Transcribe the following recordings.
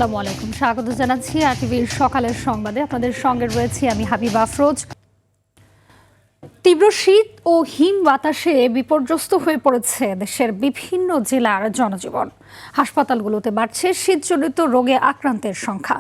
আসসালামু আলাইকুম, স্বাগত জানাচ্ছি আরটিভির সকালের সংবাদে। আপনাদের সঙ্গে রয়েছি আমি হাবিবা আফরোজ। তীব্র শীত ও হিম বাতাসে বিপর্যস্ত হয়ে পড়েছে দেশের বিভিন্ন জেলার জনজীবন। হাসপাতালগুলোতে বাড়ছে শীতজনিত রোগে আক্রান্তের সংখ্যা।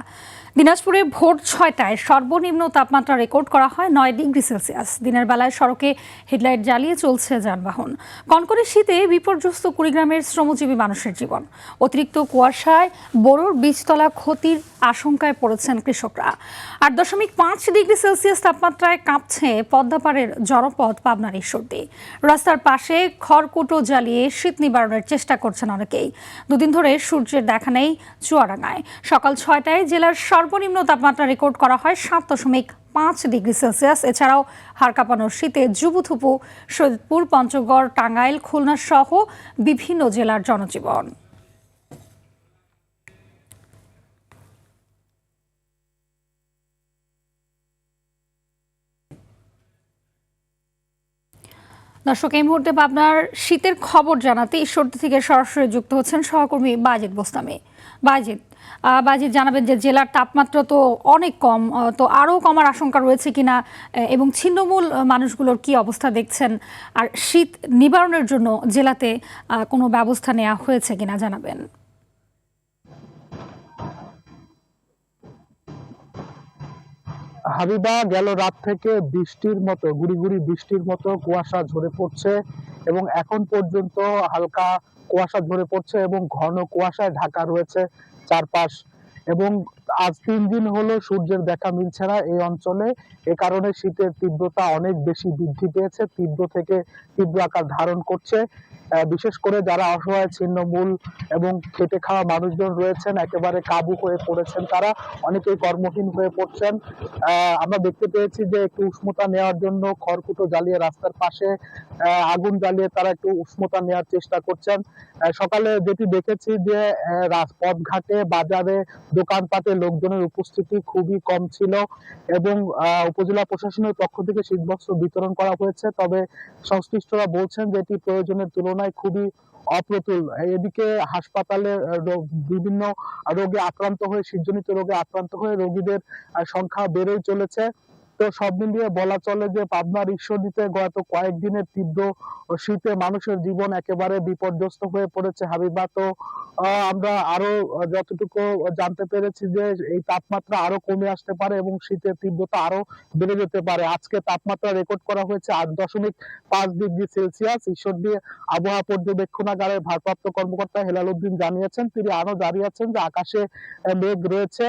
দিনাজপুরে ভোর 6টায় সর্বনিম্ন তাপমাত্রা রেকর্ড করা হয় 9 ডিগ্রি সেলসিয়াস। দিনের বেলায় সড়কে হেডলাইট জ্বালিয়ে চলছে যানবাহন। কনকনে শীতে বিপর্যস্ত কুড়িগ্রামের শ্রমজীবী মানুষের জীবন। অতিরিক্ত কুয়াশায় বোরোর বীজতলা ক্ষতির আশঙ্কায় পড়েছেন কৃষকরা। 8.5 ডিগ্রি সেলসিয়াস তাপমাত্রায় কাঁপছে পদ্মাপাড়ের জনপদ পাবনার ঈশ্বরদী। রাস্তার পাশে খড়কুটো জ্বালিয়ে শীত নিবারণের চেষ্টা করছেন অনেকেই। দুদিন ধরে সূর্যের দেখা নেই চুয়াডাঙ্গায়। সকাল 6টায় জেলার সর্বনিম্ন তাপমাত্রা রেকর্ড করা হয় 7.5 ডিগ্রি সেলসিয়াস। এছাড়াও হাড় কাঁপানো শীতে জুবুথুপু, সৈয়দপুর, পঞ্চগড়, টাঙ্গাইল, খুলনা সহ বিভিন্ন জেলার জনজীবন। দর্শক, এই মুহূর্তে পাবনার শীতের খবর জানাতে ঈশ্বরদী থেকে সরাসরি যুক্ত হচ্ছেন সহকর্মী বাজিদ বোস্তামি। বাজিদ জানাবেন যে জেলার তাপমাত্রা তো অনেক কম, তো আরও কমার আশঙ্কা রয়েছে কিনা এবং ছিন্নমূল মানুষগুলোর কি অবস্থা দেখছেন, আর শীত নিবারণের জন্য জেলাতে কোনো ব্যবস্থা নেওয়া হয়েছে কিনা জানাবেন। হাবিবা, গেল রাত থেকে বৃষ্টির মতো গুড়ি গুড়ি বৃষ্টির মতো কুয়াশা ঝরে পড়ছে এবং এখন পর্যন্ত হালকা কুয়াশা ঝরে পড়ছে এবং ঘন কুয়াশায় ঢাকা রয়েছে চারপাশ। এবং আজ 3 দিন হলো সূর্যের দেখা মিলছে না এই অঞ্চলে। এ কারণে শীতের তীব্রতা অনেক বেশি বৃদ্ধি পেয়েছে, তীব্র থেকে তীব্র আকার ধারণ করছে। বিশেষ করে যারা অসহায় ছিন্নমূল এবং খেটে খাওয়া মানুষজন রয়েছেন, একেবারে কাবু হয়ে পড়েছেন, তারা অনেকেই কর্মহীন হয়ে পড়ছেন। আমরা দেখতে পেয়েছি যে একটু উষ্ণতা নেওয়ার জন্য খড়কুটো জ্বালিয়ে রাস্তার পাশে আগুন জ্বালিয়ে তারা একটু উষ্ণতা নেওয়ার চেষ্টা করছেন। সকালে যেটি দেখেছি যে পথঘাটে, বাজারে, দোকানপাটে লোকজনের উপস্থিতি খুবই কম ছিল এবং উপজেলা প্রশাসনের পক্ষ থেকে শীতবস্ত্র বিতরণ করা হয়েছে। তবে সংশ্লিষ্টরা বলছেন যে এটি প্রয়োজনের তুলনায় খুবই অপ্রতুল। এদিকে হাসপাতালে বিভিন্ন রোগে আক্রান্ত হয়ে, শীতজনিত রোগে আক্রান্ত হয়ে রোগীদের সংখ্যা বেড়েই চলেছে। তো সব মিলিয়ে বলা চলে যে পাবনার ঈশ্বরদীতে গত কয়েকদিনের তীব্র শীতে মানুষের জীবন একেবারে বিপর্যস্ত হয়ে পড়েছে হাবিবা। তো আমরা আরো যতটুকু জানতে পেরেছি যে এই তাপমাত্রা আরো কমে আসতে পারে এবং শীতের তীব্রতা আরো বেড়ে যেতে পারে। আজকে তাপমাত্রা রেকর্ড করা হয়েছে 8.5 ডিগ্রি সেলসিয়াস। ঈশ্বরদী আবহাওয়া পর্যবেক্ষণাগারের ভারপ্রাপ্ত কর্মকর্তা হেলাল উদ্দিন জানিয়েছেন, তিনি আরো জানিয়েছেন যে আকাশে মেঘ রয়েছে।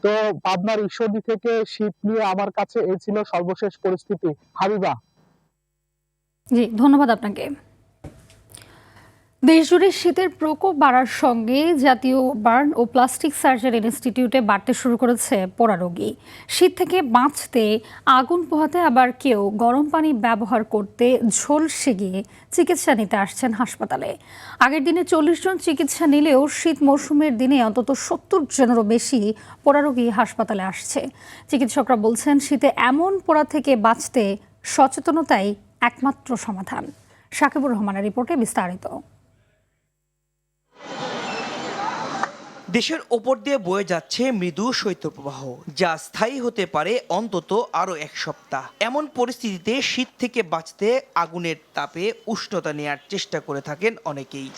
তো পাবনার ঈশ্বরদী থেকে শীত নিয়ে আমার কাছে এই ছিল সর্বশেষ পরিস্থিতি। হাবিবা। জি, ধন্যবাদ আপনাকে। দেশজুড়ে শীতের প্রকোপ বাড়ার সঙ্গে জাতীয় বার্ন ও প্লাস্টিক সার্জারি ইনস্টিটিউটে বাড়তে শুরু করেছে পোড়া রোগী। শীত থেকে বাঁচতে আগুন পোহাতে, আবার কেউ গরম পানি ব্যবহার করতে ঝলসে গিয়ে চিকিৎসা নিতে আসছেন হাসপাতালে। আগের দিনে 40 জন চিকিৎসা নিলেও শীত মৌসুমের দিনে অন্তত 70 জনেরও বেশি পোড়া রোগী হাসপাতালে আসছে। চিকিৎসকরা বলছেন, শীতে এমন পোড়া থেকে বাঁচতে সচেতনতাই একমাত্র সমাধান। সাকিবুর রহমানের রিপোর্টে বিস্তারিত। দেশের ওপর দিয়ে বয়ে যাচ্ছে মৃদু শৈত্যপ্রবাহ, যা স্থায়ী হতে পারে অন্তত আরও 1 সপ্তাহ। এমন পরিস্থিতিতে শীত থেকে বাঁচতে আগুনের তাপে উষ্ণতা নেয়ার চেষ্টা করে থাকেন অনেকেই।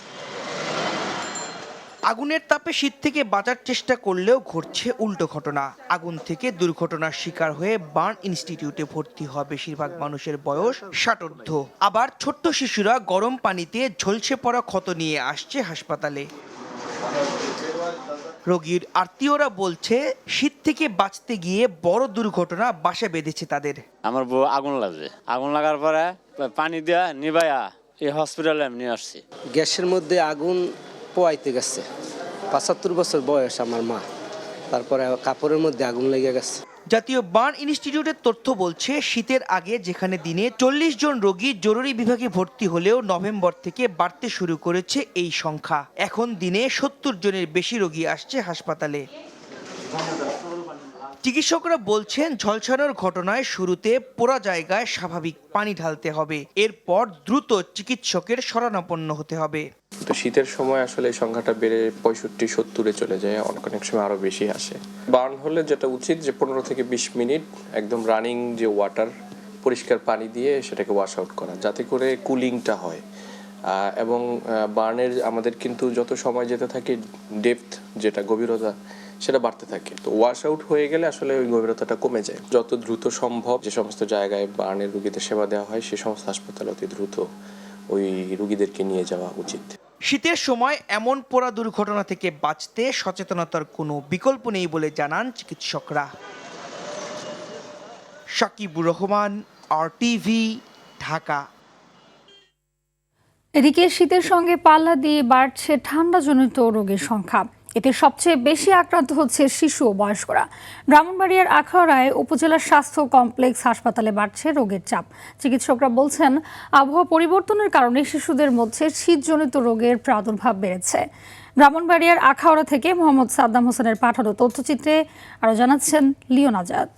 আগুনের তাপে শীত থেকে বাঁচার চেষ্টা করলেও ঘটছে উল্টো ঘটনা। আগুন থেকে দুর্ঘটনার শিকার হয়ে বার্ন ইনস্টিটিউটে ভর্তি হওয়া বেশিরভাগ মানুষের বয়স 60 ঊর্ধ্ব। আবার ছোট্ট শিশুরা গরম পানিতে ঝলসে পড়া ক্ষত নিয়ে আসছে হাসপাতালে। রোগীর আত্মীয়রা বলছে, শীত থেকে বাঁচতে গিয়ে বড় দুর্ঘটনা বাসা বেঁধেছে তাদের। আমার বউ আগুন লাগছে, আগুন লাগার পরে পানি দিয়া নিবাইয়া এই হসপিটালে আমি নিয়ে আসছি। গ্যাসের মধ্যে আগুন পোয়াইতে গেছে, 75 বছর বয়স আমার মা, তারপরে কাপড়ের মধ্যে আগুন লেগে গেছে। জাতীয় বার্ন ইনস্টিটিউটের তথ্য বলছে, শীতের আগে যেখানে দিনে 40 জন রোগী জরুরি বিভাগে ভর্তি হলেও নভেম্বর থেকে বাড়তে শুরু করেছে এই সংখ্যা। এখন দিনে 70 জনের বেশি রোগী আসছে হাসপাতালে। চিকিৎসকরা বলছেন ঝলসানোর ঘটনায় শুরুতে পোড়া জায়গায় স্বাভাবিক পানি ঢালতে হবে, এরপর দ্রুত চিকিৎসকের শরণাপন্ন হতে হবে। তো শীতের সময় আসলে এই সংখ্যাটা বেড়ে 65-70-এ চলে যায়, অনেক সময় আরো বেশি আসে। বার্ন হলে যেটা উচিত যে 15 থেকে 20 মিনিট একদম রানিং যে ওয়াটার, পরিষ্কার পানি দিয়ে সেটাকে ওয়াশ আউট করা, যাতে করে কুলিংটা হয়। এবং বার্নের আমাদের কিন্তু যত সময় যেতে থাকে ডেপথ, যেটা গভীরতা, সেটা বাড়তে থাকে। তো ওয়াশ আউট হয়ে গেলে আসলে ওই গভীরতাটা কমে যায়। যত দ্রুত সম্ভব যে সমস্ত জায়গায় বার্নের রোগীদের সেবা দেওয়া হয় সে সমস্ত হাসপাতালে অতি দ্রুত ওই রোগীদেরকে নিয়ে যাওয়া উচিত। শীতের সময় এমন পোড়া দুর্ঘটনা থেকে বাঁচতে সচেতনতার কোনো বিকল্প নেই বলে জানান চিকিৎসকরা। সাকিবুর রহমান, RTV, ঢাকা। এদিকে শীতের সঙ্গে পাল্লা দিয়ে বাড়ছে ঠান্ডাজনিত রোগের সংখ্যা। এতে সবচেয়ে বেশি আক্রান্ত হচ্ছে শিশু ও বয়স্করা। ব্রাহ্মণবাড়িয়ার আখাউড়ায় উপজেলা স্বাস্থ্য কমপ্লেক্স হাসপাতালে বাড়ছে রোগের চাপ। চিকিৎসকরা বলছেন, আবহাওয়া পরিবর্তনের কারণে শিশুদের মধ্যে শীতজনিত রোগের প্রাদুর্ভাব বেড়েছে। ব্রাহ্মণবাড়িয়ার আখাউড়া থেকে মোহাম্মদ সাদ্দাম হোসেনের পাঠানো তথ্যচিত্রে আরও জানাচ্ছেন লিওন আজাদ।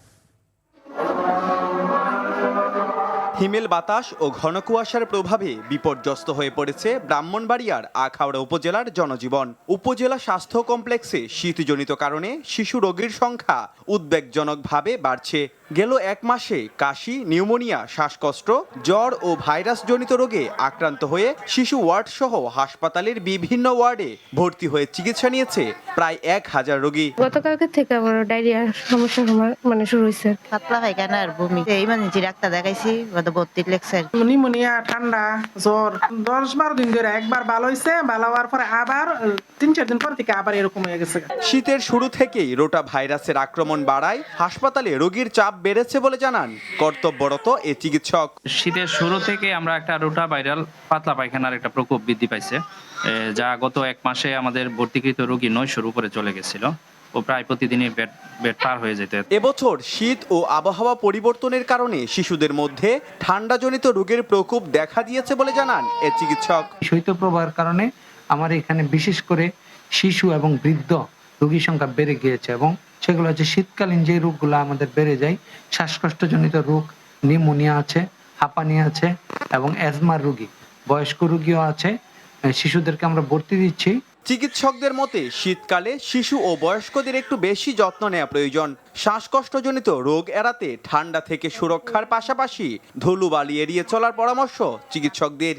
হিমেল বাতাস ও ঘন কুয়াশার প্রভাবে বিপর্যস্ত হয়ে পড়েছে ব্রাহ্মণবাড়িয়ার আখাউড়া উপজেলার জনজীবন। উপজেলা স্বাস্থ্য কমপ্লেক্সে শীতজনিত কারণে শিশু রোগীর সংখ্যা উদ্বেগজনকভাবে বাড়ছে। গেল এক মাসে কাশি, নিউমোনিয়া, শ্বাসকষ্ট, জ্বর ও ভাইরাসজনিত রোগে আক্রান্ত হয়ে শিশু ওয়ার্ড সহ হাসপাতালের বিভিন্ন ওয়ার্ডে ভর্তি হয়ে চিকিৎসা নিয়েছে প্রায় 1000 রোগী। গতকালকে থেকে আমার ডায়রিয়ার সমস্যা শুরু হয়েছে। পাতলা পায়খানা আর বমি, ইমার্জেন্সি ডাক্তার দেখাইছি, ভর্তি লেগছে। নিউমোনিয়া, ঠান্ডা, জ্বর 10-12 দিন ধরে একবার ভালো হয়েছে, ভালো হওয়ার পরে আবার 3-4 দিন পর থেকে আবার এরকম হয়ে গেছে। শীতের শুরু থেকেই রোটা ভাইরাসের আক্রমণ বাড়ায় হাসপাতালে রোগীর চাপ বেড়েছে বলে জানান কর্তব্যরত এ চিকিৎসক। শীতের শুরু থেকে আমরা একটা রোটা ভাইরাল পাতলা পায়খানার একটা প্রকোপ বৃদ্ধি পাইছে, যা গত এক মাসে আমাদের ভর্তিকৃত রোগী 900-র উপরে চলে গেছিল ও প্রায় প্রতিদিনই বেড পার হয়ে যেত। এবছর শীত ও আবহাওয়া পরিবর্তনের কারণে শিশুদের মধ্যে ঠান্ডাজনিত রোগের প্রকোপ দেখা দিয়েছে বলে জানান এ চিকিৎসক। শৈত্যপ্রবাহের কারণে আমার এখানে বিশেষ করে শিশু এবং বৃদ্ধ রোগীর সংখ্যা বেড়ে গিয়েছে এবং সেগুলো হচ্ছে শীতকালীন যে রোগগুলো আমাদের বেড়ে যায়, শ্বাসকষ্টজনিত রোগ, নিউমোনিয়া আছে, হাঁপানি আছে এবং অ্যাজমার রোগী, বয়স্ক রোগীও আছে। শিশুদেরকে আমরা ভর্তি দিচ্ছি। চিকিৎসকদের মতে শীতকালে শিশু ও বয়স্কদের একটু বেশি যত্ন নেওয়া প্রয়োজন। শ্বাসকষ্টজনিত রোগ এড়াতে ঠান্ডা থেকে সুরক্ষার পাশাপাশি ধুলোবালি এড়িয়ে চলার পরামর্শ চিকিৎসকদের।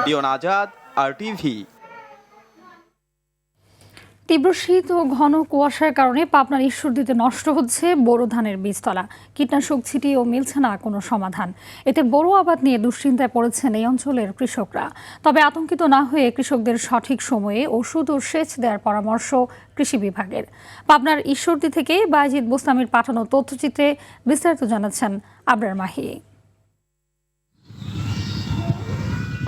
লিওন আজাদ, RTV। তীব্র শীত ও ঘন কুয়াশার কারণে পাবনার ঈশ্বরদীতে নষ্ট হচ্ছে বোরো ধানের বীজতলা। কীটনাশক ছিটিয়েও মিলছে না কোনো সমাধান। এতে বোরো আবাদ নিয়ে দুশ্চিন্তায় পড়েছেন এই অঞ্চলের কৃষকরা। তবে আতঙ্কিত না হয়ে কৃষকদের সঠিক সময়ে ওষুধ ও সেচ দেওয়ার পরামর্শ কৃষি বিভাগের। পাবনার ঈশ্বরদী থেকে বায়েজিদ বোস্তামির পাঠানো তথ্যচিত্রে বিস্তারিত জানাচ্ছেন আবরার মাহি।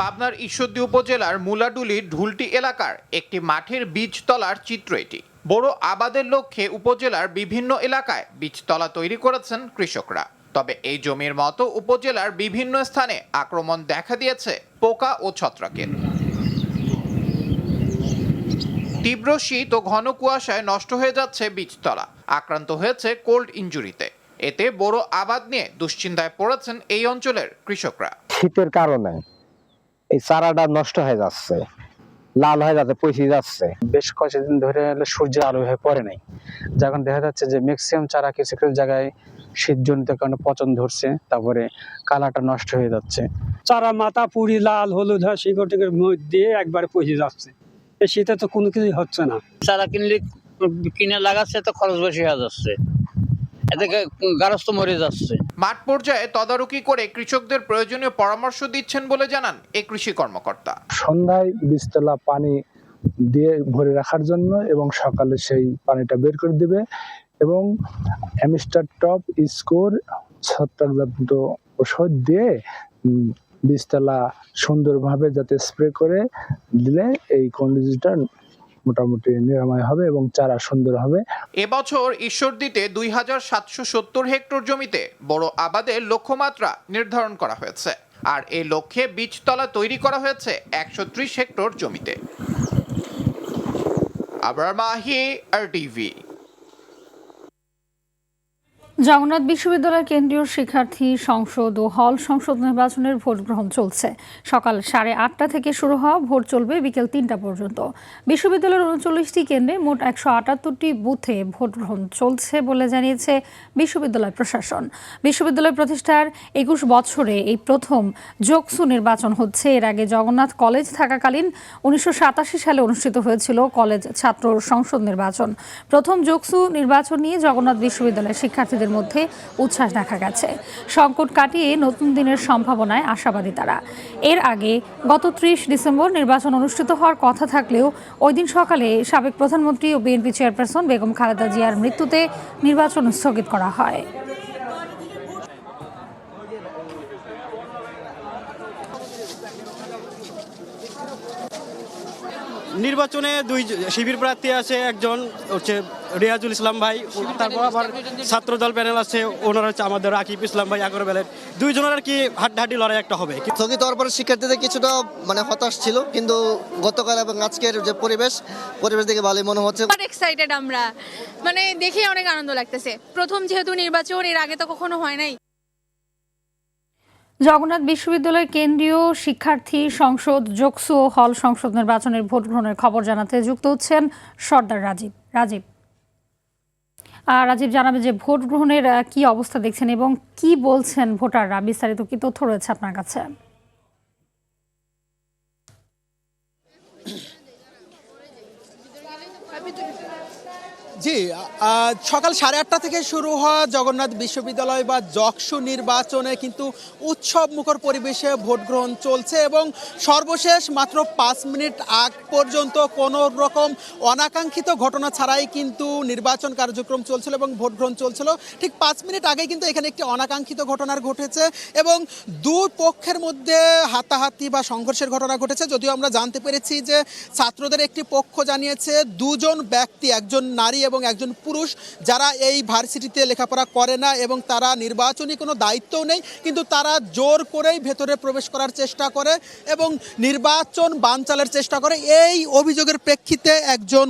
পাবনার ঈশ্বরদী উপজেলার মুলাডুলির ঢুলটি এলাকার একটি মাঠের বীজতলার চিত্র এটি। বড় আবাদের লক্ষ্যে উপজেলার বিভিন্ন এলাকায় বীজতলা তৈরি করেছেন কৃষকরা। তবে এই জমির মতো উপজেলার বিভিন্ন স্থানে আক্রমণ দেখা দিয়েছে পোকা ও ছত্রাকের। তীব্র শীত ও ঘন কুয়াশায় নষ্ট হয়ে যাচ্ছে বীজতলা, আক্রান্ত হয়েছে কোল্ড ইনজুরিতে। এতে বড় আবাদ নিয়ে দুশ্চিন্তায় পড়েছেন এই অঞ্চলের কৃষকরা। শীতের কারণে এই চারাটা নষ্ট হয়ে যাচ্ছে, লাল হয়ে যাচ্ছে, পচে যাচ্ছে। বেশ কয়েকদিন ধরে সূর্যের আলো হয়ে পড়ে নাই, যখন দেখা যাচ্ছে যে ম্যাক্সিমাম চারা কিছু কিছু জায়গায় শীতজনিত কারণে পচন ধরছে, তারপরে কালারটা নষ্ট হয়ে যাচ্ছে। চারা মাথা পুরি লাল হলুদ হয়, শিকড়টিকে দিয়ে একবারে পচে যাচ্ছে। এই শীতে তো কোনো কিছুই হচ্ছে না। চারা কিনে লাগাচ্ছে তো খরচ বেশি হয়ে যাচ্ছে, গারস্থ মরে যাচ্ছে। মাঠ পর্যায়ে তদারকি করে কৃষকদের প্রয়োজনীয় পরামর্শ দিচ্ছেন বলে জানান এই কৃষি কর্মকর্তা। সন্ধ্যায় বীজতলা পানি দিয়ে ভরে রাখার জন্য এবং সকালে সেই পানিটা বের করে দিবে এবং অ্যামিস্টার টপ স্কোর ছত্রাকজনিত ওষুধ দিয়ে বীজতলা সুন্দরভাবে যাতে স্প্রে করে দিলে এই কন্ডিশনটা মোটামুটি নিরাময় হবে এবং চারা সুন্দর হবে। এবছর ঈশ্বরদীতে 2770 হেক্টর জমিতে বড় আবাদের লক্ষ্যমাত্রা নির্ধারণ করা হয়েছে, আর এই লক্ষ্যে বীজতলা তৈরি করা হয়েছে 130 হেক্টর জমিতে। আবরার মাহি, RTV। জগন্নাথ বিশ্ববিদ্যালয়ের কেন্দ্রীয় শিক্ষার্থী সংসদ ও হল সংসদ নির্বাচনের ভোট গ্রহণ চলছে। সকাল 8:30 থেকে শুরু হওয়া ভোট চলবে বিকেল 3টা পর্যন্ত। বিশ্ববিদ্যালয়ের 39টি কেন্দ্রে মোট 178টি বুথে ভোট গ্রহণ চলছে বলে জানিয়েছে বিশ্ববিদ্যালয় প্রশাসন। বিশ্ববিদ্যালয় প্রতিষ্ঠার 21 বছরে এই প্রথম যোগসু নির্বাচন হচ্ছে। এর আগে জগন্নাথ কলেজ থাকাকালীন 1987 সালে অনুষ্ঠিত হয়েছিল কলেজ ছাত্র সংসদ নির্বাচন। প্রথম যোগসু নির্বাচন নিয়ে জগন্নাথ বিশ্ববিদ্যালয়ের শিক্ষার্থীদের মধ্যে উচ্ছ্বাস দেখা গেছে। সংকট কাটিয়ে নতুন দিনের সম্ভাবনায় আশাবাদী তারা। এর আগে গত 30 ডিসেম্বর নির্বাচন অনুষ্ঠিত হওয়ার কথা থাকলেও ওই দিন সকালে সাবেক প্রধানমন্ত্রী ও বিএনপি চেয়ারপারসন বেগম খালেদা জিয়ার মৃত্যুতে নির্বাচন স্থগিত করা হয়। নির্বাচনে দুই শিবির প্রার্থী আছে, একজন হচ্ছে রিয়াজুল ইসলাম ভাই, তারপর আবার ছাত্র দল প্যানেল আছে, ওনারা হচ্ছে আমাদের আকিব ইসলাম ভাই আগরবেলের। দুইজনের আর কি হাড্ডাহাড্ডি লড়াই একটা হবে। স্থগিত হওয়ার পরে শিক্ষার্থীদের কিছুটা হতাশ ছিল, কিন্তু গতকাল এবং আজকের যে পরিবেশ দেখে ভালোই মনে হচ্ছে। এক্সাইটেড আমরা, দেখে অনেক আনন্দ লাগতেছে। প্রথম যেহেতু নির্বাচন, এর আগে তো কখনো হয় নাই। জগন্নাথ বিশ্ববিদ্যালয়ের কেন্দ্রীয় শিক্ষার্থী সংসদ যোগসু ও হল সংসদ নির্বাচনের ভোট গ্রহণের খবর জানাতে যুক্ত হচ্ছেন সর্দার রাজীব। রাজীব, জানাবে যে ভোট গ্রহণের কি অবস্থা দেখছেন এবং কি বলছেন ভোটাররা, বিস্তারিত কি তথ্য রয়েছে আপনার কাছে? জি, সকাল 8:30 থেকে শুরু হওয়া জগন্নাথ বিশ্ববিদ্যালয় বা যকসু নির্বাচনে কিন্তু উৎসব মুখর পরিবেশে ভোট গ্রহণ চলছে এবং সর্বশেষ মাত্র 5 মিনিট আগ পর্যন্ত কোনো রকম অনাকাঙ্ক্ষিত ঘটনা ছাড়াই কিন্তু নির্বাচন কার্যক্রম চলছিল এবং ভোট গ্রহণ চলছিল। ঠিক 5 মিনিট আগেই কিন্তু এখানে একটি অনাকাঙ্ক্ষিত ঘটনা ঘটেছে এবং দুই পক্ষের মধ্যে হাতাহাতি বা সংঘর্ষের ঘটনা ঘটেছে। যদিও আমরা জানতে পেরেছি যে ছাত্রদের একটি পক্ষ জানিয়েছে দুজন ব্যক্তি, একজন নারী এবং একজন পুরুষ, যারা এই ভার্সিটিতে লেখাপড়া করে না এবং তারা নির্বাচনী কোনো দায়িত্বও নেই, কিন্তু তারা জোর করেই ভেতরে প্রবেশ করার চেষ্টা করে এবং নির্বাচন বানচালের চেষ্টা করে। এই অভিযোগের প্রেক্ষিতে একজন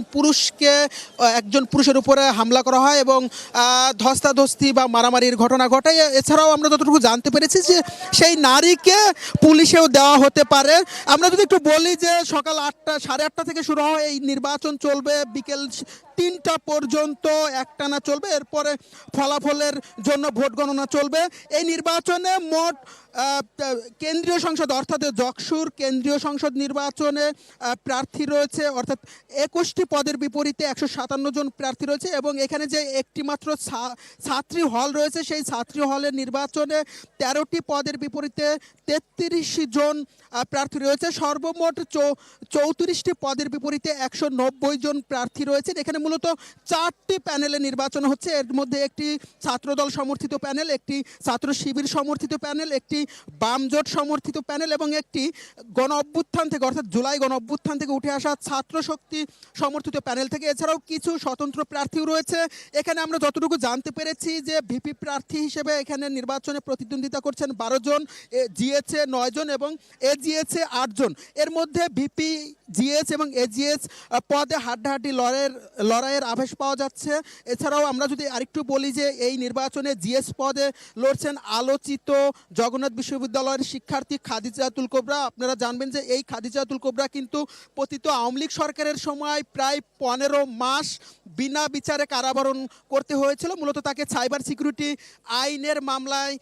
পুরুষের উপরে হামলা করা হয় এবং ধস্তাধস্তি বা মারামারির ঘটনা ঘটায়। এছাড়াও আমরা যতটুকু জানতে পেরেছি যে সেই নারীকে পুলিশেও দেওয়া হতে পারে। আমরা যদি একটু বলি যে সকাল 8:30 থেকে শুরু হয় এই নির্বাচন, চলবে বিকেল 3টা পর্যন্ত একটানা চলবে। এরপরে ফলাফলের জন্য ভোট গণনা চলবে। এই নির্বাচনে মোট কেন্দ্রীয় সংসদ অর্থাৎ যকসুর কেন্দ্রীয় সংসদ নির্বাচনে প্রার্থী রয়েছে, অর্থাৎ 21টি পদের বিপরীতে 157 জন প্রার্থী রয়েছে এবং এখানে যে একটি মাত্র ছাত্রী হল রয়েছে, সেই ছাত্রী হলের নির্বাচনে 13টি পদের বিপরীতে 33 জন প্রার্থী রয়েছে। সর্বমোট 34টি পদের বিপরীতে 190 জন প্রার্থী রয়েছেন। এখানে মূলত 4টি প্যানেলে নির্বাচন হচ্ছে। এর মধ্যে একটি ছাত্রদল সমর্থিত প্যানেল, একটি ছাত্র শিবির সমর্থিত প্যানেল, একটি বামজোট সমর্থিত প্যানেল এবং একটি গণ অভ্যুত্থান থেকে অর্থাৎ জুলাই গণ অভ্যুত্থান থেকে উঠে আসা ছাত্র শক্তি সমর্থিত প্যানেল থেকে। এছাড়াও কিছু স্বতন্ত্র প্রার্থীও রয়েছে। এখানে আমরা যতটুকু জানতে পেরেছি যে ভিপি প্রার্থী হিসেবে এখানে নির্বাচনে প্রতিদ্বন্দ্বিতা করছেন 12 জন, জিএচএ 9 জন এবং এজিএচএ 8 জন। এর মধ্যে ভিপি, জিএস এবং এজিএস পদে হাড্ডাহাড্ডি লড়াইয়ের আভাস পাওয়া যাচ্ছে। এছাড়াও আমরা যদি আরেকটু বলি যে এই নির্বাচনে জিএস পদে লড়ছেন আলোচিত জগন্নাথ বিশ্ববিদ্যালয়ের শিক্ষার্থী খাদিজাতুল কোবরা। আপনারা জানবেন যে এই খাদিজাতুল কোবরা কিন্তু পতিত আওয়ামী লীগ সরকারের সময় প্রায় 15 মাস বিনা বিচারে কারাবরণ করতে হয়েছিল। মূলত তাকে সাইবার সিকিউরিটি আইনের মামলায়,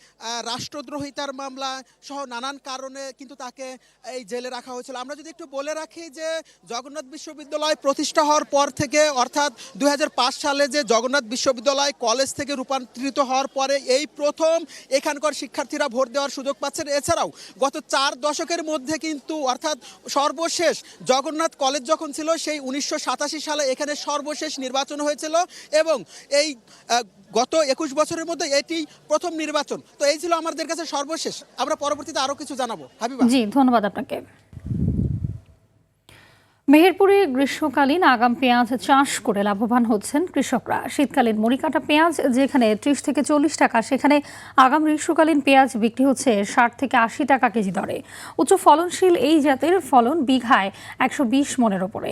রাষ্ট্রদ্রোহিতার মামলা সহ নানান কারণে কিন্তু তাকে এই জেলে রাখা হয়েছিল। আমরা যদি একটু বলে রাখি যে জগন্নাথ বিশ্ববিদ্যালয় প্রতিষ্ঠা হওয়ার পর থেকে অর্থাৎ 2005 সালে যে জগন্নাথ বিশ্ববিদ্যালয় কলেজ থেকে রূপান্তরিত হওয়ার পরে এই প্রথম এখানকার শিক্ষার্থীরা ভোট দেওয়ার সুযোগ পাচ্ছেন। এছাড়াও গত 4 দশকের মধ্যে কিন্তু অর্থাৎ সর্বশেষ জগন্নাথ কলেজ যখন ছিল সেই 1987 সালে এখানে সর্বশেষ নির্বাচন হয়েছিল এবং এই গত 21 বছরের মধ্যে এটি প্রথম নির্বাচন। তো এই ছিল আমাদের কাছে সর্বশেষ। আমরা পরবর্তীতে আরও কিছু জানাবো। হাবিবা। জি, ধন্যবাদ আপনাকে। মেহেরপুরে গ্রীষ্মকালীন আগাম পেঁয়াজ চাষ করে লাভবান হচ্ছেন কৃষকরা। শীতকালীন মরিকাটা পেঁয়াজ যেখানে ৩০ থেকে ৪০ টাকা, সেখানে আগাম গ্রীষ্মকালীন পেঁয়াজ বিক্রি হচ্ছে ৬০ থেকে ৮০ টাকা কেজি দরে। উচ্চ ফলনশীল এই জাতের ফলন বিঘায় ১২০ মনের ওপরে।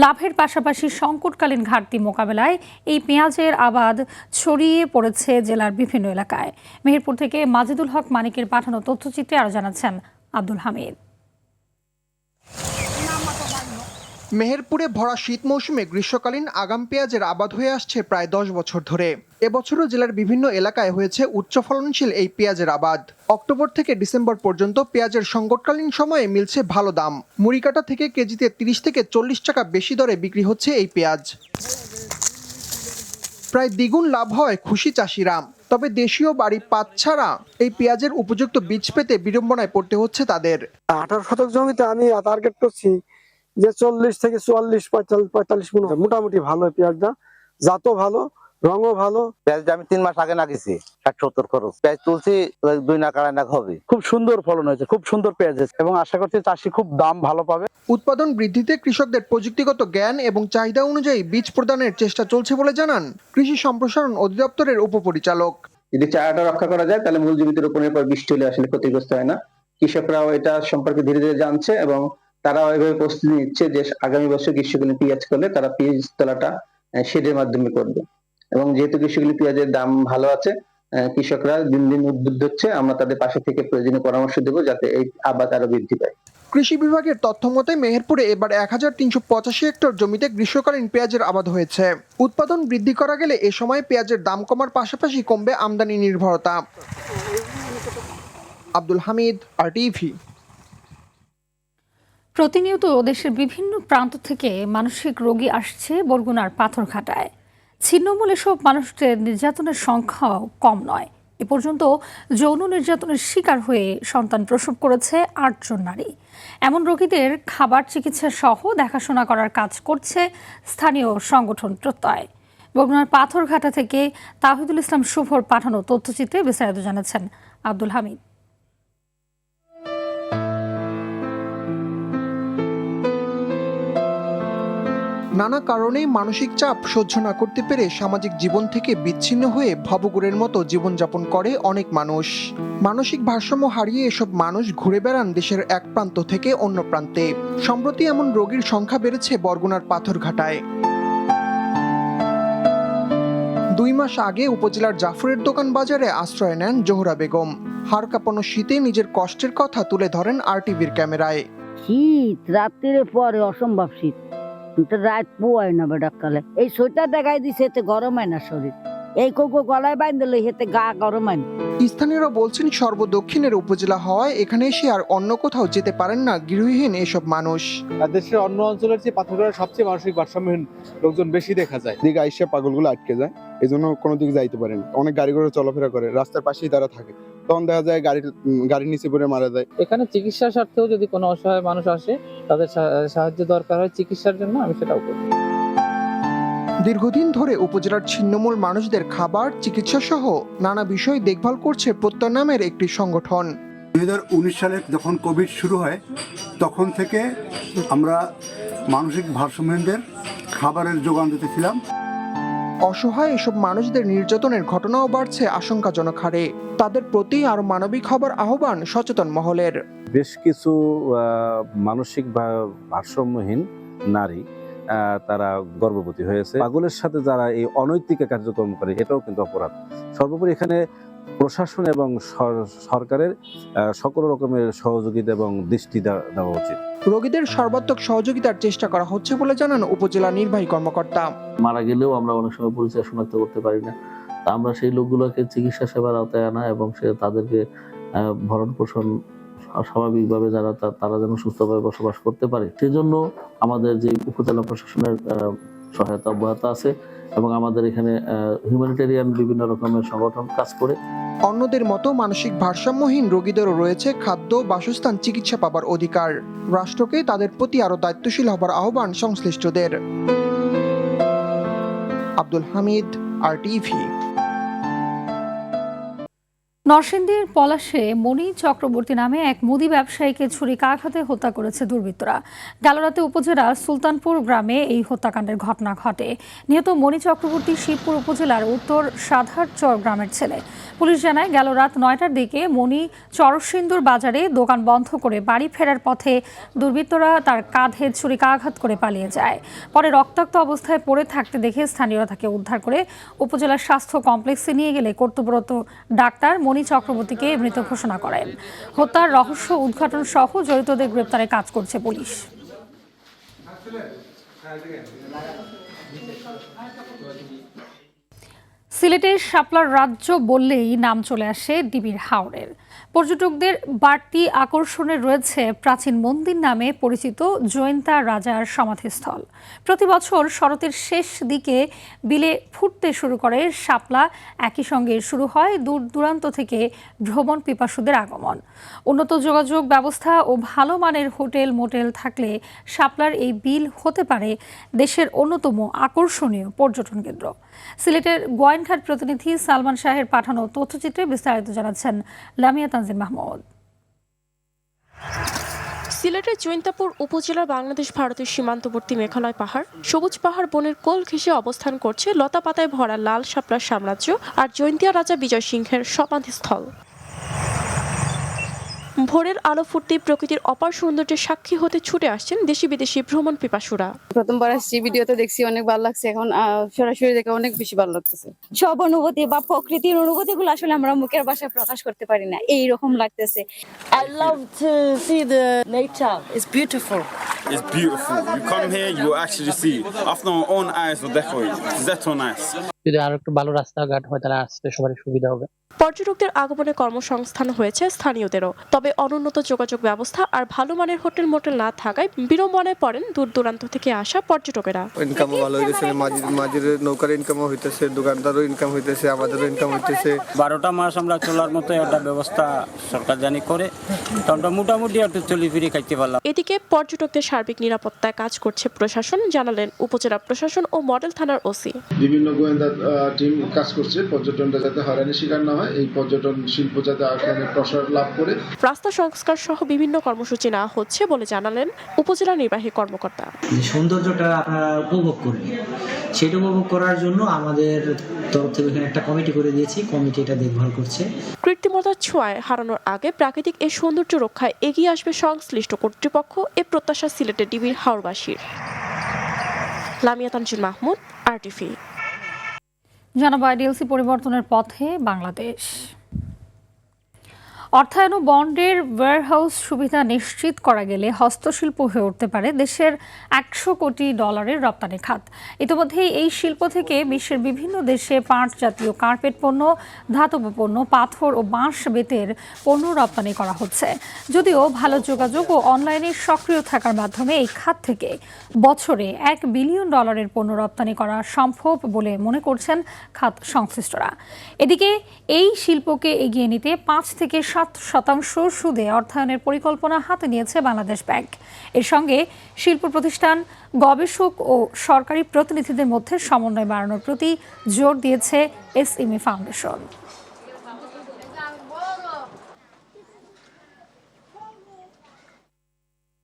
লাভের পাশাপাশি সংকটকালীন ঘাটতি মোকাবেলায় এই পেঁয়াজের আবাদ ছড়িয়ে পড়েছে জেলার বিভিন্ন এলাকায়। মেহেরপুর থেকে মাজেদুল হক মানিকের পাঠানো তথ্যচিত্রে আরও জানাচ্ছেন আব্দুল হামিদ। মেহেরপুরে ভরা শীত মৌসুমে গ্রীষ্মকালীন আগাম পেঁয়াজের আবাদ হয়ে আসছে প্রায় ১০ বছর ধরে। এবছরও জেলার বিভিন্ন এলাকায় হয়েছে উচ্চ ফলনশীল এই পেঁয়াজের আবাদ। অক্টোবর থেকে ডিসেম্বর পর্যন্ত পেঁয়াজের সংকটকালীন সময়ে মিলছে ভালো দাম। মুড়িকাটা থেকে কেজিতে ৩০ থেকে ৪০ টাকা বেশি দরে বিক্রি হচ্ছে এই পেঁয়াজ। প্রায় দ্বিগুণ লাভ হয় খুশি চাষিরা। তবে দেশীয় বাড়ি পাত ছাড়া এই পেঁয়াজের উপযুক্ত বীজ পেতে বিড়ম্বনায় পড়তে হচ্ছে তাদের। 18 শতক জমিতে আমি টার্গেট করছি যে 40 থেকে 44 45 মণ মোটামুটি ভালো পেঁয়াজটা, জাতও ভালো, রঙও ভালো। পেঁয়াজটা আমি 3 মাস আগে লাগিয়েছি, 60-70 খরচ। পেঁয়াজ তুলছি 2 না 2.5 লাখ হবে। খুব সুন্দর ফলন হয়েছে, খুব সুন্দর পেঁয়াজ এবং আশা করছি চাষি খুব দাম ভালো পাবে। উৎপাদন বৃদ্ধিতে কৃষকদের প্রযুক্তিগত জ্ঞান এবং চাহিদা অনুযায়ী বীজ প্রদানের চেষ্টা চলছে বলে জানান কৃষি সম্প্রসারণ অধিদপ্তরের উপপরিচালক। যদি চারাটা রক্ষা করা যায় তাহলে মূল জমিতে রোপণের পর বৃষ্টি হলে আসলে ক্ষতিগ্রস্ত হয় না। কৃষকরাও এটা সম্পর্কে ধীরে ধীরে জানছে এবং তারাও এভাবে প্রস্তুতি নিচ্ছে যে আগামী বছর গ্রীষ্মকালীন পেঁয়াজ করলে তারা পেঁয়াজ তোলাটা শেডের মাধ্যমে করবে। এবং যেহেতু গ্রীষ্মকালীন পেঁয়াজের দাম ভালো আছে, কৃষকরা দিন দিন উদ্বুদ্ধ হচ্ছে। আমরা তাদের পাশে থেকে প্রয়োজনীয় পরামর্শ দেবো যাতে এই আবাদ আরো বৃদ্ধি পায়। কৃষি বিভাগের তথ্য মতে মেহেরপুরে এবার ১৩৮৫ হেক্টর জমিতে গ্রীষ্মকালীন পেঁয়াজের আবাদ হয়েছে। উৎপাদন বৃদ্ধি করা গেলে এ সময় পেঁয়াজের দাম কমার পাশাপাশি কমবে আমদানি নির্ভরতা। আব্দুল হামিদ, RTV। প্রতিনিয়ত দেশের বিভিন্ন প্রান্ত থেকে মানসিক রোগী আসছে বরগুনার পাথরঘাটায়। ছিন্নমূল এসব মানুষদের নির্যাতনের সংখ্যাও কম নয়। এ পর্যন্ত যৌন নির্যাতনের শিকার হয়ে সন্তান প্রসব করেছে ৮ জন নারী। এমন রোগীদের খাবার, চিকিৎসা সহ দেখাশোনা করার কাজ করছে স্থানীয় সংগঠন প্রত্যয়। বরগুনার পাথরঘাটা থেকে তাহিদুল ইসলাম শুভর পাঠানো তথ্যচিত্রে বিস্তারিত জানাচ্ছেন আব্দুল হামিদ। নানা কারণে মানসিক চাপ সহ্য না করতে পেরে সামাজিক জীবন থেকে বিচ্ছিন্ন হয়ে ভবঘুরের মতো জীবনযাপন করে অনেক মানুষ। মানসিক ভারসাম্য হারিয়ে এসব মানুষ ঘুরে বেড়ান দেশের এক প্রান্ত থেকে অন্য প্রান্তে। সম্প্রতি এমন রোগীর সংখ্যা বেড়েছে বরগুনার পাথরঘাটায়। 2 মাস আগে উপজেলার জাফরের দোকান বাজারে আশ্রয় নেন জোহরা বেগম। হাড় কাঁপানো শীতে নিজের কষ্টের কথা তুলে ধরেন RTVর ক্যামেরায়। শীত রাত্রির পরে অসম্ভব শীত, রাত পোয়ায় না বেডাকালে। এই সোয়েটার দেখাই দিছে, এতে গরম হয় না শরীর। এই কোকো গলায় বাঁধলে এতে গা গরম হয় না। স্থানীয়রা বলছেন সর্বদক্ষিণের উপজেলা হওয়ায় এখানে এসে আর অন্য কোথাও যেতে পারেন না গৃহহীন এসব মানুষ। দেশের অন্য অঞ্চলের চেয়ে পাথরঘাটায় সবচেয়ে মানসিক ভারসাম্যহীন লোকজন বেশি দেখা যায়। দিকে আইসা পাগলগুলো আটকে যায়, এই জন্য কোনো দিকে যাইতে পারেন। অনেক গাড়ি করে চলাফেরা করে, রাস্তার পাশেই তারা থাকে, তখন দেখা যায় গাড়ির নিচে পড়ে মারা যায়। এখানে চিকিৎসার স্বার্থেও যদি কোনো অসহায় মানুষ আসে, তাদের সাহায্য দরকার হয় চিকিৎসার জন্য, আমি সেটাও করি। দীর্ঘদিন ধরে উপজেলার ছিন্নমূল মানুষদের খাবার, চিকিৎসা সহ নানা বিষয় দেখভাল করছে প্রত্যয় নামের একটি সংগঠন। 2019 সালে যখন কোভিড শুরু হয় তখন থেকে আমরা মানসিক ভারসাম্যহীনদের খাবারের যোগান দিতেছিলাম। অসহায় এসব মানুষদের নির্যাতনের ঘটনাও বাড়ছে আশঙ্কাজনক হারে। তাদের প্রতি আরো মানবিক হবার আহ্বান সচেতন মহলের। বেশ কিছু মানসিক ভারসাম্যহীন নারী তারা গর্ভবতী হয়েছে। পাগলের সাথে যারা এই অনৈতিক কার্যক্রম করে, এটাও কিন্তু অপরাধ। সর্বোপরি এখানে প্রশাসন এবং সরকারের সকল রকমের সহযোগিতা এবং দৃষ্টি দেওয়া উচিত। রোগীদের সর্বাত্মক সহযোগিতার চেষ্টা করা হচ্ছে বলে জানান উপজেলা নির্বাহী কর্মকর্তা। মারা গেলেও আমরা অনেক সময় পরিচয় শনাক্ত করতে পারি না। আমরা সেই লোকগুলোকে চিকিৎসা সেবার আওতায় আনা এবং তাদেরকে ভরণ পোষণ স্বাভাবিকভাবে তারা যেন সুস্থভাবে বসবাস করতে পারে, সেজন্য আমাদের যে উপজেলা প্রশাসনের সহায়তা অব্যাহত আছে এবং আমাদের এখানে হিউম্যানিটেরিয়ান বিভিন্ন রকমের সংগঠন কাজ করে। অন্যদের মতো মানসিক ভারসাম্যহীন রোগীদেরও রয়েছে খাদ্য, বাসস্থান, চিকিৎসা পাবার অধিকার। রাষ্ট্রকে তাদের প্রতি আরো দায়িত্বশীল হবার আহ্বান সংশ্লিষ্টদের। আব্দুল হামিদ, RTV। নরসিংদীর পলাশে মণি চক্রবর্তী নামে এক মুদি ব্যবসায়ীকে ছুরিকাঘাতে হত্যা করেছে দুর্বৃত্তরা। গেল রাতে উপজেলার সুলতানপুর গ্রামে এই হত্যাকাণ্ডের ঘটনা ঘটে। নিহত মণি চক্রবর্তী শিবপুর উপজেলার উত্তর সাধারচর গ্রামের ছেলে। পুলিশ জানায়, গেল রাত 9টার দিকে মণি চরসিন্দুর বাজারে দোকান বন্ধ করে বাড়ি ফেরার পথে দুর্বৃত্তরা তার কাঁধে ছুরিকাঘাত করে পালিয়ে যায়। পরে রক্তাক্ত অবস্থায় পড়ে থাকতে দেখে স্থানীয়রা তাকে উদ্ধার করে উপজেলার স্বাস্থ্য কমপ্লেক্সে নিয়ে গেলে কর্তব্যরত ডাক্তার মণি চক্রবর্তীকে মৃত ঘোষণা করেন। হত্যার রহস্য উদ্ঘাটন সহ জড়িতদের গ্রেপ্তারে কাজ করছে পুলিশ। সিলেটের শাপলার রাজ্য বললেই নাম চলে আসে ডিবির হাওরের। পর্যটকদের বাড়তি আকর্ষণে রয়েছে প্রাচীন মন্দির নামে পরিচিত জয়ন্তা রাজার সমাধিস্থল। প্রতি বছর শরতের শেষ দিকে বিলে ফুটতে শুরু করে শাপলা। একই সঙ্গে শুরু হয় দূর দূরান্ত থেকে ভ্রমণ পিপাসুদের আগমন। উন্নত যোগাযোগ ব্যবস্থা ও ভালো মানের হোটেল মোটেল থাকলে শাপলার এই বিল হতে পারে দেশের অন্যতম আকর্ষণীয় পর্যটন কেন্দ্র। সিলেটের গোয়াইনঘাট প্রতিনিধি সালমান শাহের পাঠানো তথ্যচিত্রে বিস্তারিত জানাচ্ছেন লামিয়া তানজিন মাহমুদ। সিলেটের জৈন্তাপুর উপজেলার বাংলাদেশ ভারতের সীমান্তবর্তী মেঘালয় পাহাড়, সবুজ পাহাড় বনের কোল ঘেঁষে অবস্থান করছে লতা পাতায় ভরা লাল শাপলার সাম্রাজ্য আর জৈন্তিয়া রাজা বিজয় সিংহের সমাধিস্থল। ভোরের আলো ফুটতে প্রকৃতির অপার সৌন্দর্যের সাক্ষী হতে ছুটে আসছেন দেশি বিদেশি ভ্রমণ পিপাসুরা। প্রথমবার আসছি, ভিডিওতে দেখছি, অনেক ভালো লাগছে। এখন সরাসরি দেখে অনেক বেশি ভালো লাগতেছে। সব অনুভূতি বা প্রকৃতির অনুভূতিগুলো আসলে আমরা মুখের ভাষায় প্রকাশ করতে পারি না, এইরকম লাগতেছে। I love to see the nature. It's beautiful. It's beautiful. You come here, you actually see. After our own eyes will decorate. It's that so nice. যদি আরো একটু ভালো রাস্তাঘাট হয় তাহলে আসতে সবারই সুবিধা হবে। পর্যটকদের আগমনে কর্মসংস্থান হয়েছে স্থানীয়দেরও। তবে অনুন্নত যোগাযোগ ব্যবস্থা আর ভালো মানের হোটেল মোটেল না থাকায় বিড়ম্বনায় পড়েন দূর দূরান্ত থেকে আসা পর্যটকেরা। ইনকামও ভালো হইতেছে, মাঝির নৌকার ইনকামও হইতেছে, দোকানদারও ইনকাম হইতেছে, আমাদেরও ইনকাম হইতেছে। 12টা মাস আমরা চলার মতো একটা ব্যবস্থা সরকার জানি করে, তো আমরা মোটামুটি একটু চলি ফিরে খাইতে পারলাম। এদিকে পর্যটকদের সার্বিক নিরাপত্তায় কাজ করছে প্রশাসন, জানালেন উপজেলা প্রশাসন ও মডেল থানার ওসি। বিভিন্ন গোয়েন্দা টিম কাজ করছে পর্যটনটা যাতে হয়রানির শিকার না হয়, এই পর্যটন শিল্প যাতে এখানে প্রসার লাভ করে। রাস্তা সংস্কার সহ বিভিন্ন কর্মসূচি নেওয়া হচ্ছে বলে জানালেন উপজেলা নির্বাহী কর্মকর্তা। সৌন্দর্যটা আপনারা উপভোগ করবেন, সেটা উপভোগ করার জন্য আমাদের তরফ থেকে এখানে একটা কমিটি করে দিয়েছি, কমিটি এটা দেখভাল করছে। কৃত্রিমতার ছোঁয়ায় হারানোর আগে প্রাকৃতিক এই সৌন্দর্য রক্ষায় এগিয়ে আসবে সংশ্লিষ্ট কর্তৃপক্ষ, এ প্রত্যাশা সিলেটের ডিবির হাওরবাসীর। লামিয়া তানজিন মাহমুদ, আরটিভি। জানাবো আইডিএলসি পরিবর্তনের পথে বাংলাদেশ। অর্থায়ন ও বন্ডের ওয়্যারহাউস সুবিধা নিশ্চিত করা গেলে হস্তশিল্প হয়ে উঠতে পারে দেশের $100 কোটি রপ্তানি খাত। ইতিমধ্যেই এই শিল্প থেকে বিশ্বের বিভিন্ন দেশে পাট জাতীয় কার্পেট পণ্য, ধাতব পণ্য, পাথর ও বাঁশ বেতের পণ্য রপ্তানি করা হচ্ছে। যদিও ভালো যোগাযোগ ও অনলাইনে সক্রিয় থাকার মাধ্যমে এই খাত থেকে বছরে $1 বিলিয়ন পণ্য রপ্তানি করা সম্ভব বলে মনে করছেন খাত সংশ্লিষ্টরা। এদিকে এই শিল্পকে এগিয়ে নিতে 5 থেকে 7% সুদে অর্থায়নের পরিকল্পনা হাতে নিয়েছে বাংলাদেশ ব্যাংক। এর সঙ্গে শিল্প প্রতিষ্ঠান, গবেষক ও সরকারি প্রতিনিধিদের মধ্যে সমন্বয় বাড়ানোর প্রতি জোর দিয়েছে এসএমই ফাউন্ডেশন।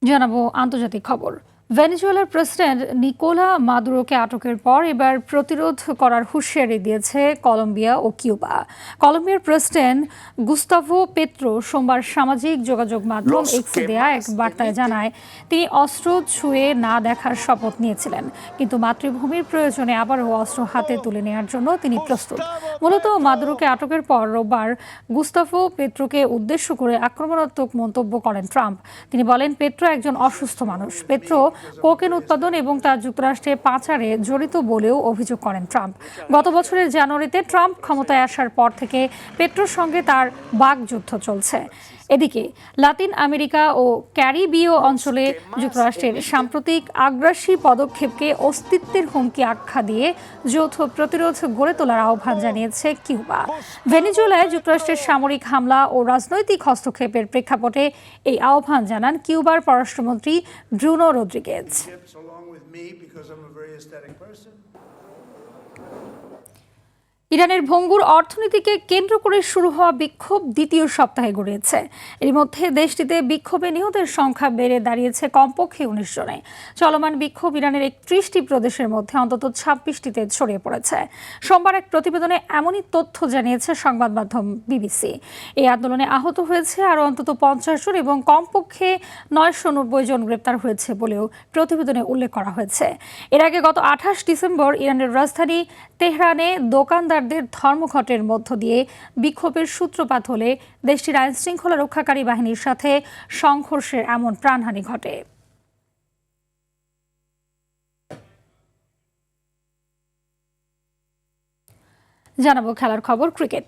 জানাবো আন্তর্জাতিক খবর। ভেনেজুয়েলার প্রেসিডেন্ট নিকোলা মাদুরোকে আটকের পর এবার প্রতিরোধ করার হুঁশিয়ারি দিয়েছে কলম্বিয়া ও কিউবা। কলম্বিয়ার প্রেসিডেন্ট গুস্তাভো পেত্রো সোমবার সামাজিক যোগাযোগ মাধ্যম এক্সে দেয়া এক বার্তায় জানায়, তিনি অস্ত্র ছুঁয়ে না দেখার শপথ নিয়েছিলেন, কিন্তু মাতৃভূমির প্রয়োজনে আবারও অস্ত্র হাতে তুলে নেওয়ার জন্য তিনি প্রস্তুত। মূলত মাদুরোকে আটকের পর রোববার গুস্তাভো পেত্রোকে উদ্দেশ্য করে আক্রমণাত্মক মন্তব্য করেন ট্রাম্প। তিনি বলেন, পেত্রো একজন অসুস্থ মানুষ। পেত্রো কোকেন উৎপাদন এবং তার যুক্তরাষ্ট্রে পাচারে জড়িত বলেও অভিযোগ করেন ট্রাম্প। গত বছরের জানুয়ারিতে ট্রাম্প ক্ষমতায় আসার পর থেকে পেট্রোর সঙ্গে তার বাকযুদ্ধ চলছে। এদিকে লাতিন আমেরিকা ও ক্যারিবীয় অঞ্চলে যুক্তরাষ্ট্রের সাম্প্রতিক আগ্রাসী পদক্ষেপকে অস্তিত্বের হুমকি আখ্যা দিয়ে যৌথ প্রতিরোধ গড়ে তোলার আহ্বান জানিয়েছে কিউবা। ভেনেজুয়েলায় যুক্তরাষ্ট্রের সামরিক হামলা ও রাজনৈতিক হস্তক্ষেপের প্রেক্ষাপটে এই আহ্বান জানান কিউবার পররাষ্ট্রমন্ত্রী ব্রুনো রদ্রিগেজ। ইরানের ভঙ্গুর অর্থনীতিকে কেন্দ্র করে শুরু হওয়া বিক্ষোভ দ্বিতীয় সপ্তাহে গড়িয়েছে। এর মধ্যে দেশটিতে বিক্ষোভে নিহতের সংখ্যা বেড়ে দাঁড়িয়েছে কমপক্ষে 19 জনে। চলমান বিক্ষোভ ইরানের 31টি প্রদেশের মধ্যে অন্তত 26টিতে ছড়িয়ে পড়েছে। সোমবার এক প্রতিবেদনে এমনই তথ্য জানিয়েছে সংবাদ মাধ্যম বিবিসি। এই আন্দোলনে আহত হয়েছে আরও অন্তত 50 জন এবং কমপক্ষে 990 জন গ্রেপ্তার হয়েছে বলেও প্রতিবেদনে উল্লেখ করা হয়েছে। এর আগে গত 28 ডিসেম্বর ইরানের রাজধানী তেহরানে দোকানদারদের ধর্মঘটের মধ্য দিয়ে বিক্ষোভের সূত্রপাত হলে দেশটির আইন শৃঙ্খলা রক্ষাকারী বাহিনীর সাথে সংঘর্ষের এমন প্রাণহানি ঘটে। জানাবো খেলার খবর। ক্রিকেট।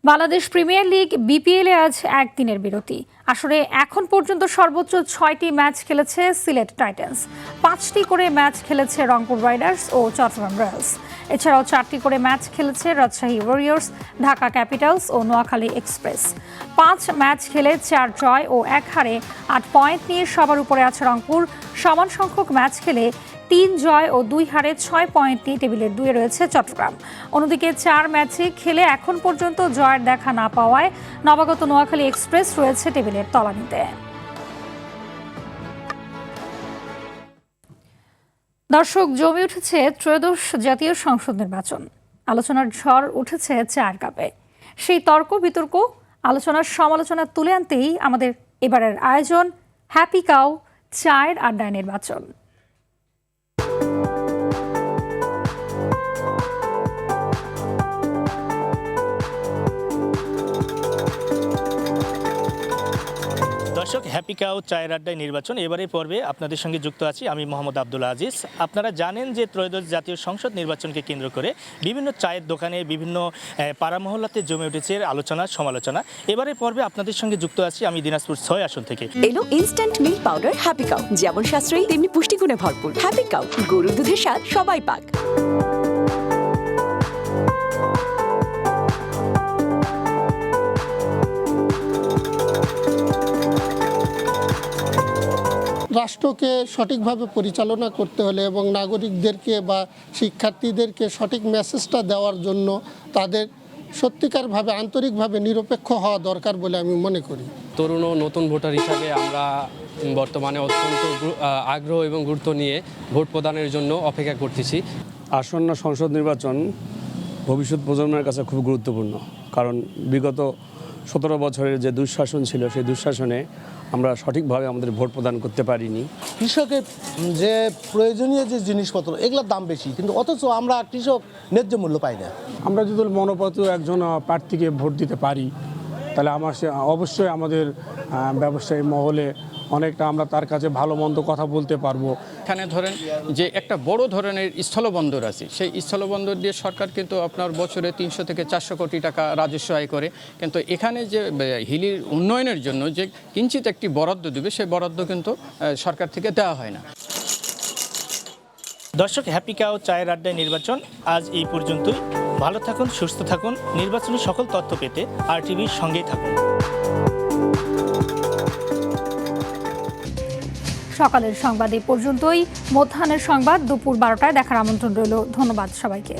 বাংলাদেশ প্রিমিয়ার লিগ বিপিএলে আজ একদিনের বিরতি। আসলে এখন পর্যন্ত সর্বোচ্চ 6টি ম্যাচ খেলেছে সিলেট টাইটান্স, 5টি করে ম্যাচ খেলেছে রংপুর রাইডার্স ও চট্টগ্রাম রয়্যালস। এছাড়াও 4টি করে ম্যাচ খেলেছে রাজশাহী ওয়ারিয়র্স, ঢাকা ক্যাপিটালস ও নোয়াখালী এক্সপ্রেস। 5 ম্যাচ খেলে 4 জয় ও 1 হারে 8 পয়েন্ট নিয়ে সবার উপরে আছে রংপুর। সমান সংখ্যক ম্যাচ খেলে 3 জয় ও 2 হারে 6 পয়েন্ট নিয়ে টেবিলের 2-এ রয়েছে চট্টগ্রাম। অন্যদিকে 4 ম্যাচে খেলে এখন পর্যন্ত জয়ের দেখা না পাওয়ায় নবাগত নোয়াখালী এক্সপ্রেস রয়েছে টেবিলের তলানিতে। দর্শক, জমে উঠেছে ত্রয়োদশ জাতীয় সংসদ নির্বাচন। আলোচনার ঝড় উঠেছে চায়ের কাপে। সেই তর্ক বিতর্ক, আলোচনার সমালোচনা তুলে আনতেই আমাদের এবারের আয়োজন হ্যাপি কাউ চায়ের আড্ডায় নির্বাচন। দর্শক, হ্যাপি কাউ চায়ের আড্ডায় নির্বাচন এবারে পর্বে আপনাদের সঙ্গে যুক্ত আছি আমি মোহাম্মদ আব্দুল আজিজ। আপনারা জানেন যে ত্রয়োদশ জাতীয় সংসদ নির্বাচনকে কেন্দ্র করে বিভিন্ন চায়ের দোকানে, বিভিন্ন পাড়া মহল্লাতে জমে উঠেছে আলোচনা সমালোচনা। এবারে পর্বে আপনাদের সঙ্গে যুক্ত আছি আমি দিনাজপুর 6 আসন থেকে। এলো instant milk powder happy cow, যেমন সাশ্রয়ী তেমনি পুষ্টিগুণে ভরপুর। হ্যাপি কাউ, গরুর দুধের স্বাদ সবাই পাক। রাষ্ট্রকে সঠিকভাবে পরিচালনা করতে হলে এবং নাগরিকদেরকে বা শিক্ষার্থীদেরকে সঠিক মেসেজটা দেওয়ার জন্য তাদের সত্যিকারভাবে আন্তরিকভাবে নিরপেক্ষ হওয়া দরকার বলে আমি মনে করি। তরুণ ও নতুন ভোটার হিসাবে আমরা বর্তমানে অত্যন্ত আগ্রহ এবং গুরুত্ব নিয়ে ভোট প্রদানের জন্য অপেক্ষা করতেছি। আসন্ন সংসদ নির্বাচন ভবিষ্যৎ প্রজন্মের কাছে খুব গুরুত্বপূর্ণ, কারণ বিগত 17 বছরের যে দুঃশাসন ছিল সেই দুঃশাসনে আমরা সঠিকভাবে আমাদের ভোট প্রদান করতে পারিনি। কৃষকের যে প্রয়োজনীয় যে জিনিসপত্র এগুলোর দাম বেশি, কিন্তু অথচ আমরা কৃষক ন্যায্য মূল্য পাই না। আমরা যদি মনোপত একজন প্রার্থীকে ভোট দিতে পারি তাহলে অবশ্যই আমাদের ব্যবসায়ী মহলে অনেকটা আমরা তার কাছে ভালো মন্দ কথা বলতে পারবো। এখানে ধরেন যে একটা বড় ধরনের স্থলবন্দর আছে, সেই স্থলবন্দর দিয়ে সরকার কিন্তু আপনার বছরে 300 থেকে 400 কোটি টাকা রাজস্ব আয় করে, কিন্তু এখানে যে হিলির উন্নয়নের জন্য যে কিঞ্চিত একটি বরাদ্দ দেবে সেই বরাদ্দ কিন্তু সরকার থেকে দেওয়া হয় না। দর্শক, হ্যাপি কাউ চায়ের আড্ডায় নির্বাচন আজ এই পর্যন্তই। ভালো থাকুন, সুস্থ থাকুন, নির্বাচনের সকল তথ্য পেতে RTVর সঙ্গেই থাকুন। সকালের সংবাদ এই পর্যন্তই। মধ্যাহ্নের সংবাদ দুপুর 12টায় দেখার আমন্ত্রণ রইল। ধন্যবাদ সবাইকে।